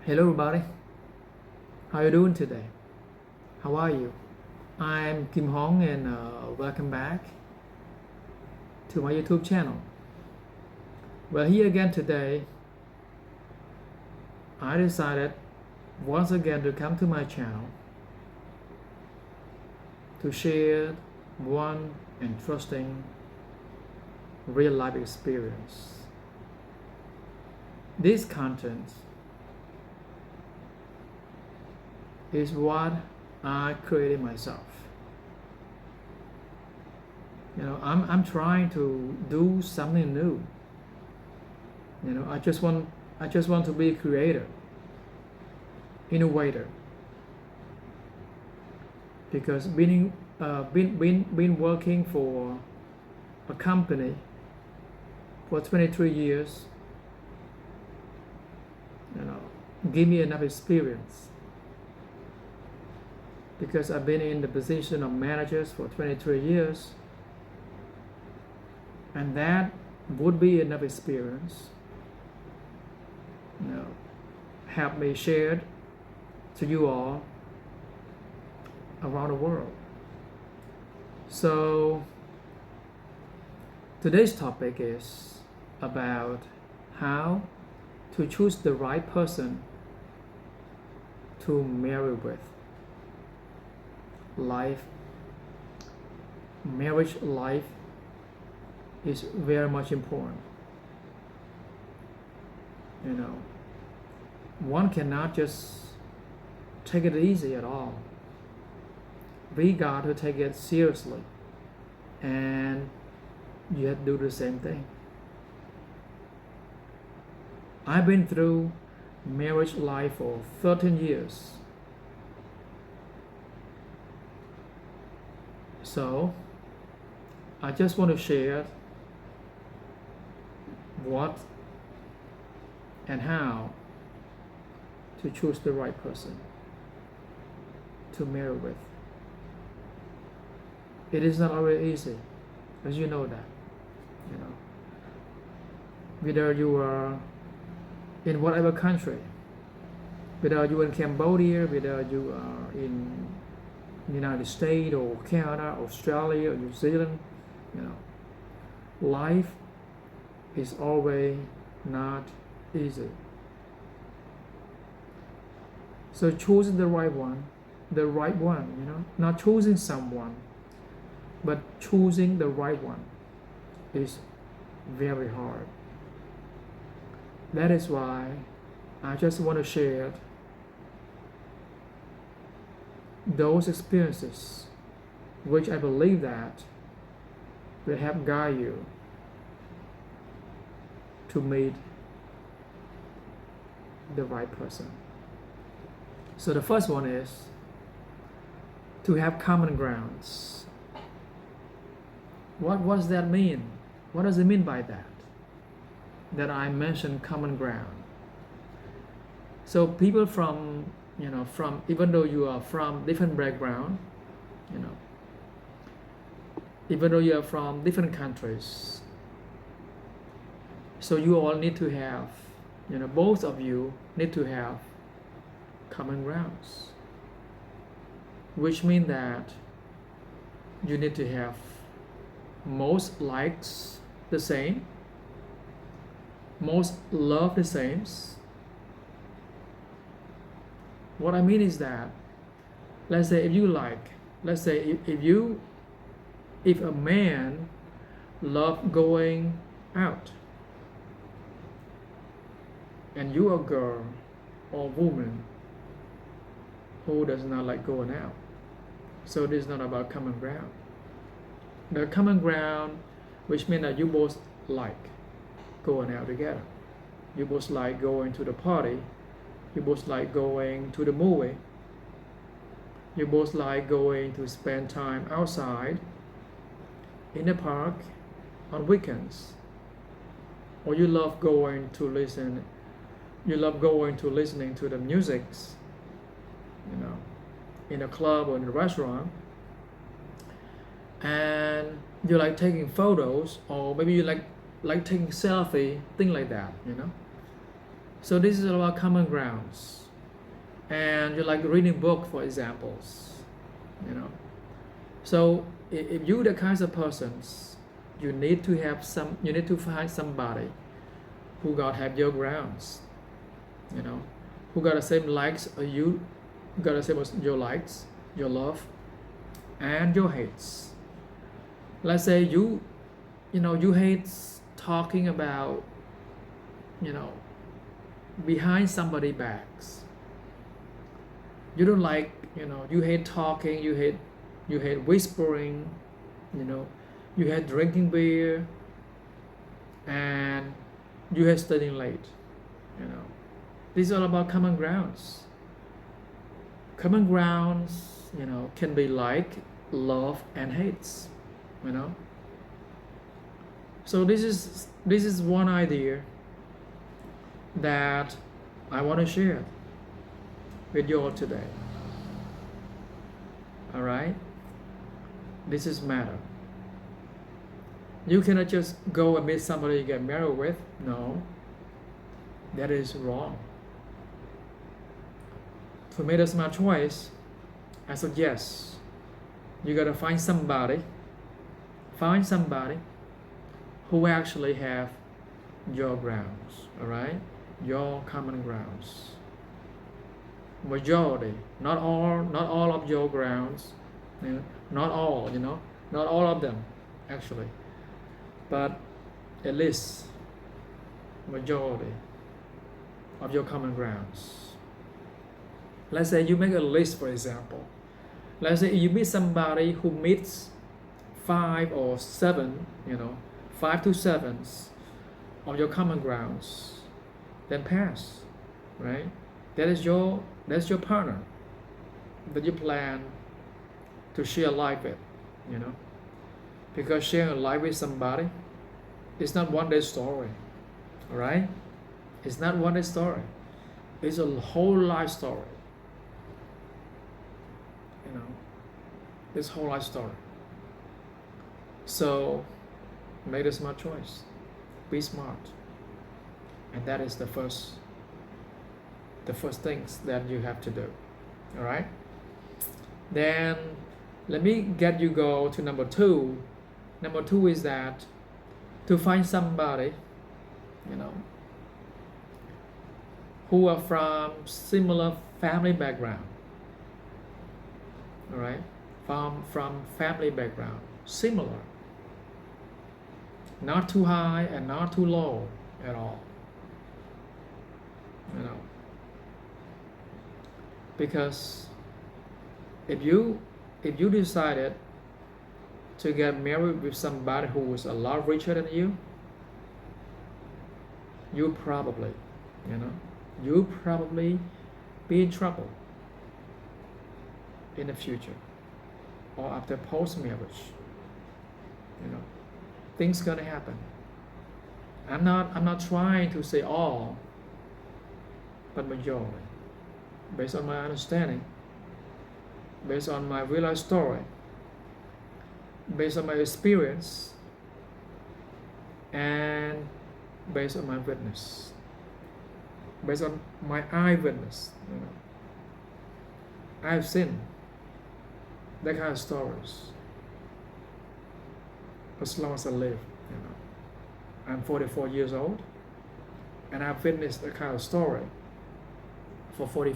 Hello everybody, how are you doing today? How are you? I'm Kim Hong and welcome back to my YouTube channel. Well, here again today, I decided once again to come to my channel to share one interesting real life experience. This content is what I created myself. I'm trying to do something new. I just want to be a creator, innovator. Because been working for a company for 23 years, give me enough experience. Because I've been in the position of managers for 23 years, and that would be enough experience, help me share to you all around the world. So today's topic is about how to choose the right person to marry with. Marriage life is very much important. One cannot just take it easy at all. We got to take it seriously, and you have to do the same thing. I've been through marriage life for 13 years. So I just want to share what and how to choose the right person to marry with. It is not always easy, as you know that. Whether you are in whatever country, whether you are in Cambodia, whether you are in United States or Canada, Australia, or New Zealand, life is always not easy. So choosing the right one, not choosing someone, but choosing the right one is very hard. That is why I just want to share those experiences which I believe that will help guide you to meet the right person. So the first one is to have common grounds. What does that mean? What does it mean by that? That I mentioned common ground. So people from even though you are from different background, even though you are from different countries, so you all need to have, both of you need to have common grounds, which means that you need to have most likes the same, most love the same. What I mean is that, let's say if a man love going out, and you are a girl or woman who does not like going out, so this is not about common ground. The common ground, which means that you both like going out together, you both like going to the party, you both like going to the movie, you both like going to spend time outside in the park on weekends, or you love going to listening to the musics, in a club or in a restaurant, and you like taking photos, or maybe you like taking selfie, things like that, So this is all about common grounds. And you like reading book, for examples, you know. So if you the kinds of persons, you need to find somebody who got have your grounds, you know, who got the same likes as you, got the same as your likes, your love, and your hates. Let's say you hate talking about, behind somebody's backs. You don't like, you hate talking, you hate whispering, you hate drinking beer, and you hate studying late. These are all about common grounds. Common grounds, can be like love and hates. So this is one idea that I want to share with you all today. All right, this is matter. You cannot just go and meet somebody you get married with. No, that is wrong. To make a smart choice, I said yes. You gotta find somebody who actually have your grounds. All right, your common grounds. Majority, not all of your grounds, not all of them actually, but at least majority of your common grounds. Let's say you make a list, for example. Let's say you meet somebody who meets 5 or 7, 5 to 7 of your common grounds, then pass, right? That's your partner that you plan to share life with, because sharing a life with somebody is not one day story, all right? It's not one day story. It's a whole life story. This whole life story. So make a smart choice. Be smart. And that is the first things that you have to do. All right? Then let me get you go to number 2. Number 2 is that to find somebody, who are from similar family background. All right? From family background, similar. Not too high and not too low at all. Because if you decided to get married with somebody who is a lot richer than you probably be in trouble in the future or after post-marriage. Things gonna happen. I'm not trying to say all, but majority, based on my understanding, based on my real life story, based on my experience, and based on my witness, based on my eyewitness. I've seen that kind of stories as long as I live. I'm 44 years old, and I've witnessed that kind of story for 40,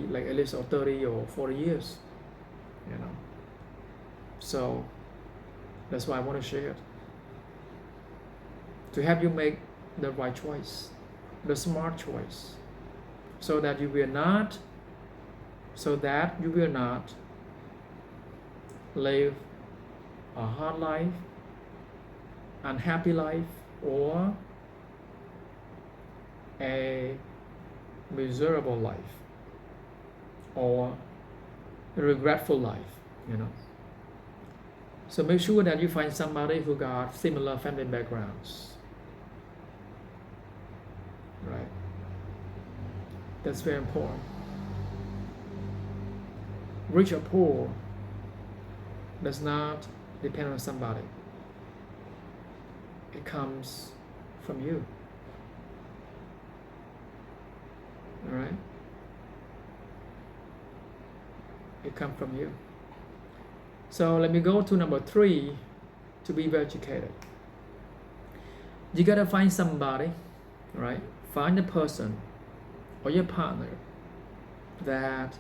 like at least 30 or 40 years. So that's why I want to share it, to help you make the right choice, the smart choice, so that you will not live a hard life, unhappy life, or a miserable life, or a regretful life. So make sure that you find somebody who got similar family backgrounds, right? That's very important. Rich or poor does not depend on somebody. It comes from you. All right? It comes from you. So let me go to number 3, to be well educated. You gotta find somebody, right? Find a person or your partner that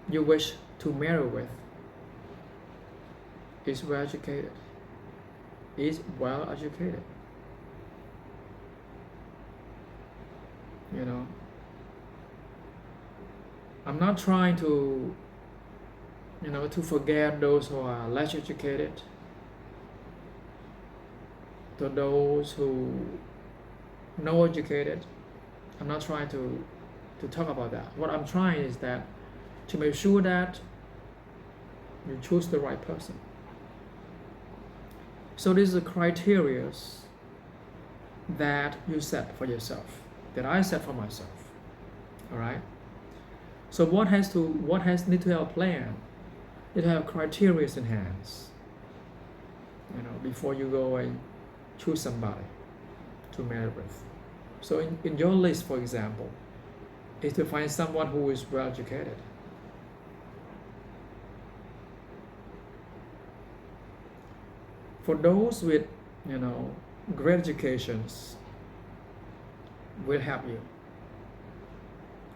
you wish to marry with is well educated. Is well educated. You know, I'm not trying to, to forget those who are less educated, to those who no educated. I'm not trying to talk about that. What I'm trying is that to make sure that you choose the right person. So these are the criteria that you set for yourself, that I set for myself. All right. So what need to have a plan? Need to have criteria in hands. Before you go and choose somebody to marry with. So in your list, for example, is to find someone who is well educated. For those with, great educations, will help you.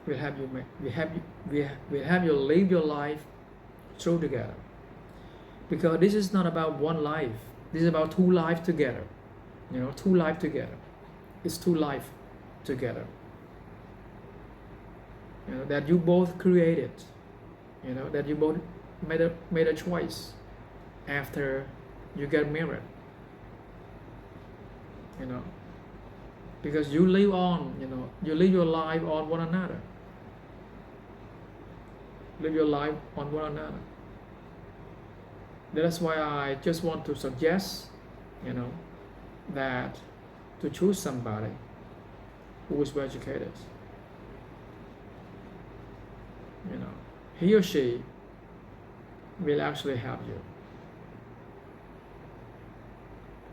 Will help you live your life through together. Because this is not about one life. This is about two lives together. Two lives together. It's two lives together. That you both created. That you both made a choice after you get married. Because you live on, you live your life on one another. Live your life on one another. That's why I just want to suggest, that to choose somebody who is well educated. He or she will actually help you.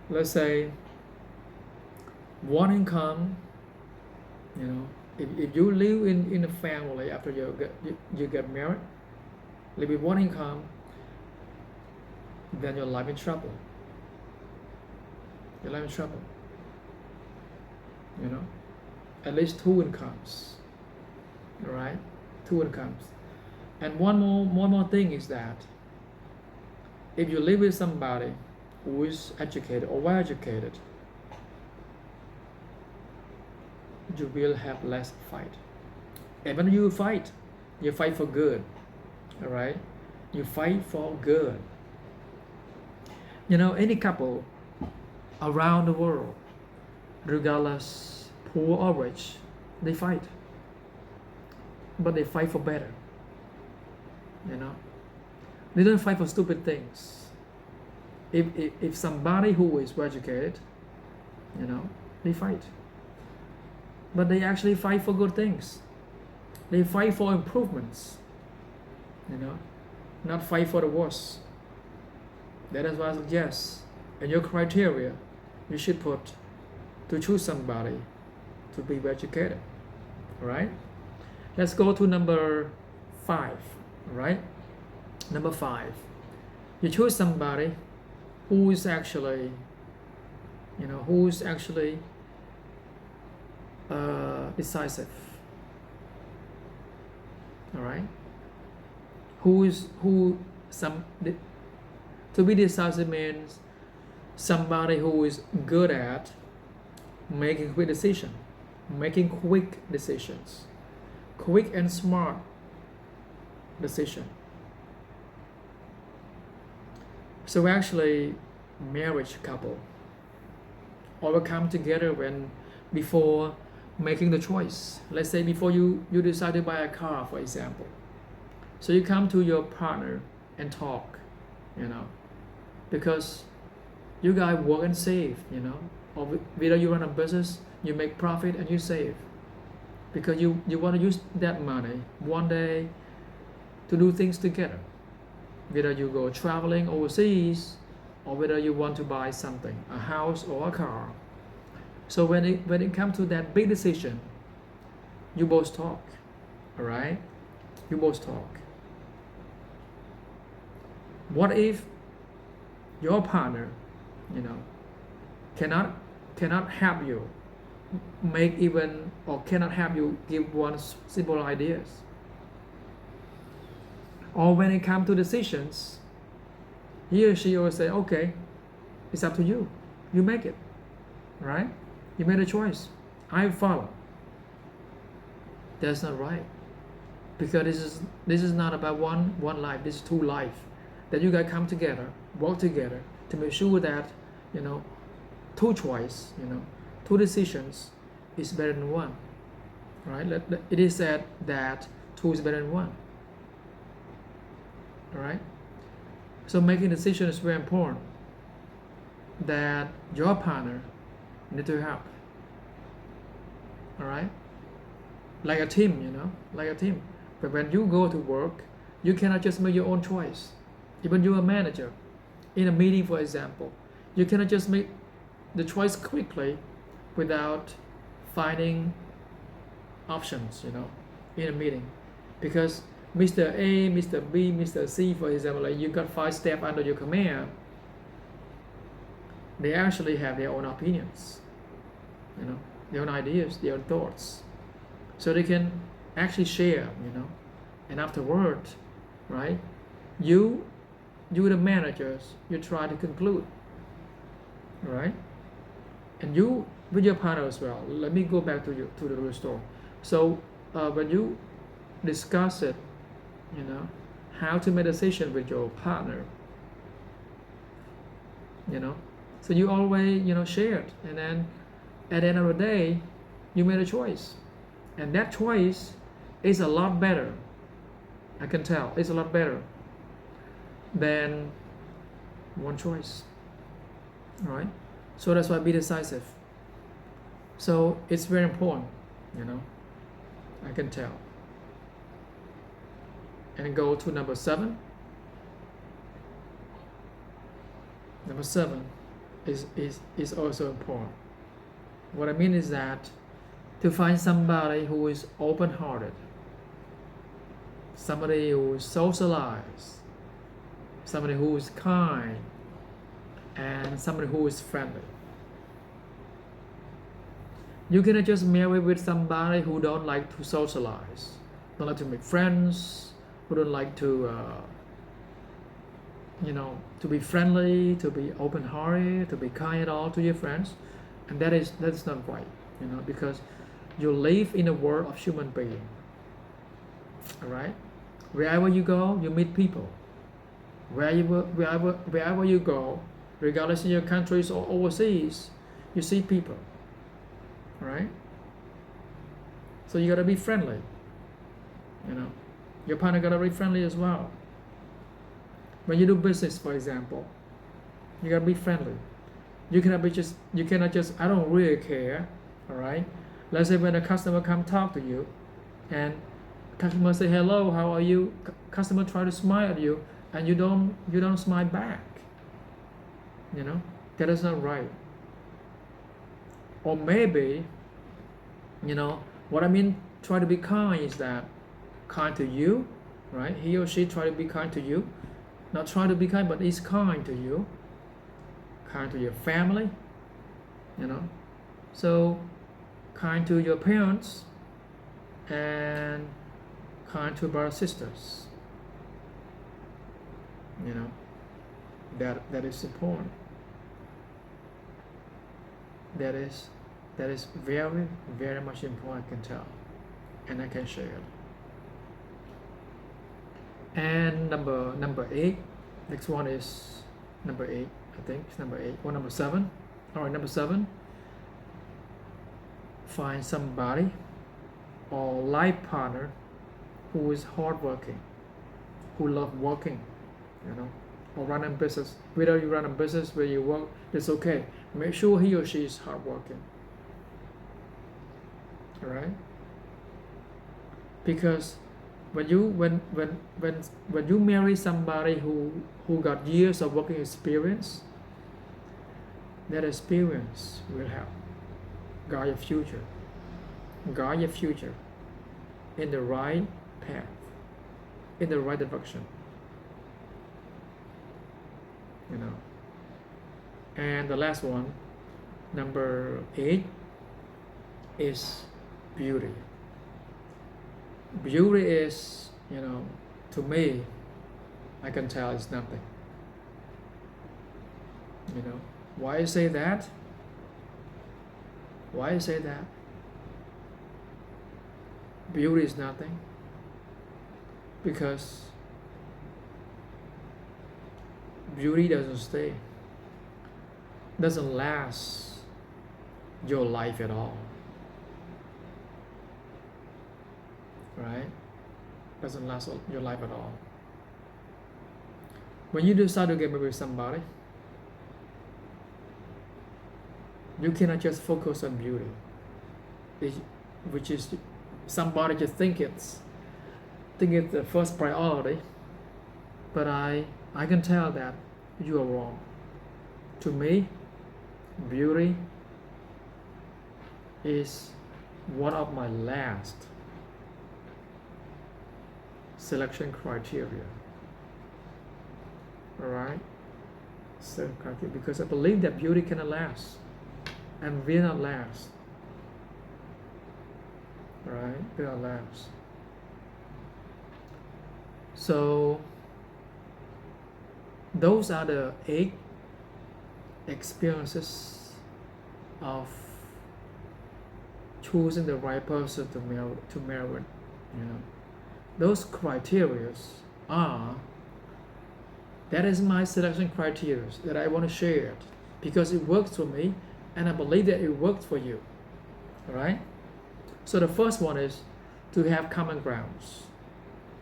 Let's say one income, if you live in a family after you get married, live with one income, then your life in trouble. Your life in trouble. At least two incomes. All right, two incomes. And one more thing is that if you live with somebody who is educated or well educated, you will have less fight. And when you fight for good. All right, you fight for good. Any couple around the world, regardless poor or rich, they fight. But they fight for better. They don't fight for stupid things. If somebody who is well educated, they fight. But they actually fight for good things. They fight for improvements. Not fight for the worst. That is why I suggest in your criteria you should put to choose somebody to be well educated. Alright? Let's go to number 5. Alright? Number 5. You choose somebody who is actually decisive. Alright? To be decisive means somebody who is good at making quick decisions, quick and smart decision. So actually, marriage couple all come together before making the choice. Let's say before you decide to buy a car, for example. So you come to your partner and talk, because you guys work and save, or whether you run a business, you make profit and you save, because you want to use that money one day to do things together, whether you go traveling overseas or whether you want to buy something, a house or a car. So when it comes to that big decision, you both talk, all right? You both talk. What if your partner, you know, cannot help you make even, or cannot help you give one simple ideas? Or when it comes to decisions, he or she always say, okay, it's up to you. You make it, right? You made a choice. I follow. That's not right, because this is not about one life. This is two life that you guys come together, work together to make sure that, you know, two choice, you know, two decisions is better than one, right? It is said that two is better than one, all right? So making decision is very important, that your partner need to help, all right? Like a team, you know, like a team. But when you go to work, you cannot just make your own choice. Even you're a manager, in a meeting, for example, you cannot just make the choice quickly without finding options, you know, in a meeting. Because Mr. A, Mr. B, Mr. C, for example, like you got 5 steps under your command, they actually have their own opinions, you know, their own ideas, their own thoughts. So they can actually share, you know, and afterward, right, you the managers, you try to conclude, right? And you with your partner as well. Let me go back to the real story. So when you discuss it, you know, how to make a decision with your partner, you know, so you always, you know, share it, and then at the end of the day, you made a choice, and that choice is a lot better. I can tell it's a lot better than one choice, right? So that's why be decisive. So it's very important, you know, I can tell. And go to number 7. Number 7 is also important. What I mean is that to find somebody who is open-hearted, somebody who is socialized, somebody who is kind, and somebody who is friendly. You cannot just marry with somebody who don't like to socialize, don't like to make friends, who don't like to, you know, to be friendly, to be open-hearted, to be kind at all to your friends, and that's not right, you know, because you live in a world of human being. All right, wherever you go, you meet people. Wherever you go, regardless of your countries or overseas, you see people. Right? So you gotta be friendly. You know, your partner gotta be friendly as well. When you do business, for example, you gotta be friendly. You cannot just I don't really care. All right. Let's say when a customer come talk to you, and customer say hello, how are you? Customer try to smile at you, and you don't smile back. You know, that is not right. Or maybe, you know, what I mean, try to be kind is that kind to you, right? He or she try to be kind to you. Not try to be kind, but is kind to you. Kind to your family, you know. So, kind to your parents, and kind to brothers and sisters. You know, that is important. That is very, very much important, I can tell, and I can share it. And number 8, next one is number 8, I think it's number 8 or number 7. All right, number 7, find somebody or life partner who is hardworking, who love working, you know, or run a business. Whether you run a business, where you work, it's okay. Make sure he or she is hardworking. All right? Because when you marry somebody who got years of working experience, that experience will help guide your future. Guide your future. in the right path, in the right direction, you know. And the last one, number 8, is beauty. Beauty is, you know, to me, I can tell it's nothing. You know, why I say that? Why I say that? Beauty is nothing. Because beauty doesn't stay, doesn't last your life at all. Right? Doesn't last your life at all. When you decide to get married with somebody, you cannot just focus on beauty, which is somebody just think it's the first priority. But I can tell that you are wrong. To me, beauty is one of my last selection criteria. Alright? So, because I believe that beauty cannot last and will not last. Right? Will not last. So those are the 8 experiences of choosing the right person to marry. You know, those criteria are, that is my selection criteria that I want to share because it works for me and I believe that it works for you. Alright? So the first one is to have common grounds.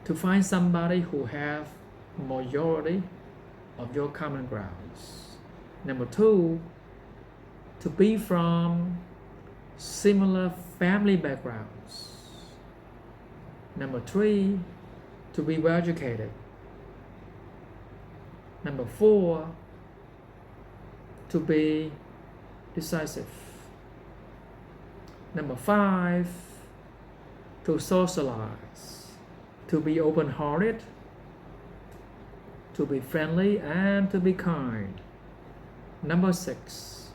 To find somebody who have majority of your common grounds. Number 2, to be from similar family backgrounds. Number 3, to be well educated. Number 4, to be decisive. Number 5, to socialize. To be open-hearted, to be friendly, and to be kind. Number 6,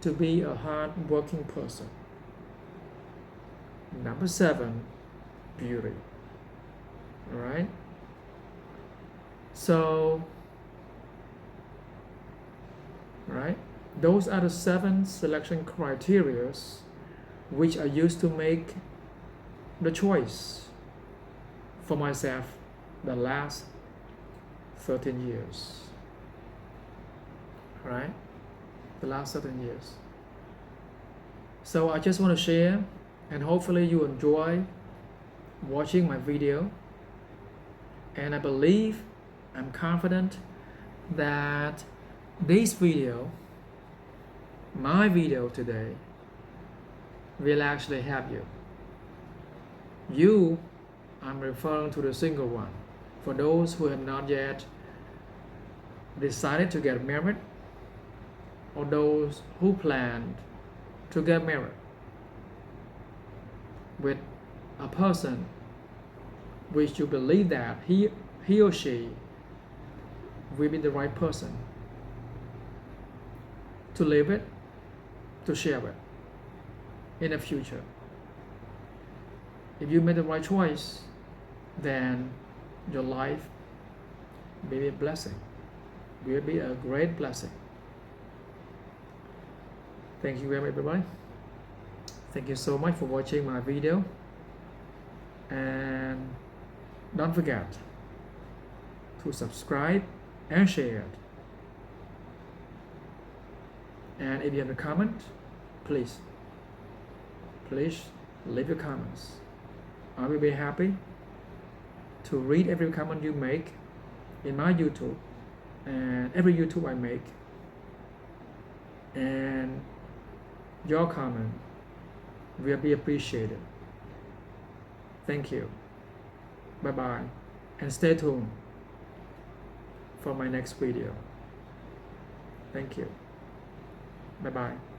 to be a hard-working person. Number 7, beauty. Alright? So, right? Those are the 7 selection criteria which I used to make the choice for myself the last 13 years. Right? The last 13 years. So I just want to share, and hopefully you enjoy watching my video. And I believe, I'm confident that this video, my video today, will actually help you. You, I'm referring to the single one. For those who have not yet decided to get married, or those who plan to get married with a person which you believe that he or she will be the right person to live with, to share with in the future. If you make the right choice, then your life will be a blessing, will be a great blessing. Thank you very much, everybody. Thank you so much for watching my video. And don't forget to subscribe and share it. And if you have a comment, please leave your comments. I will be happy to read every comment you make in my YouTube and every YouTube I make. And your comment will be appreciated. Thank you. Bye bye. And stay tuned for my next video. Thank you. Bye bye.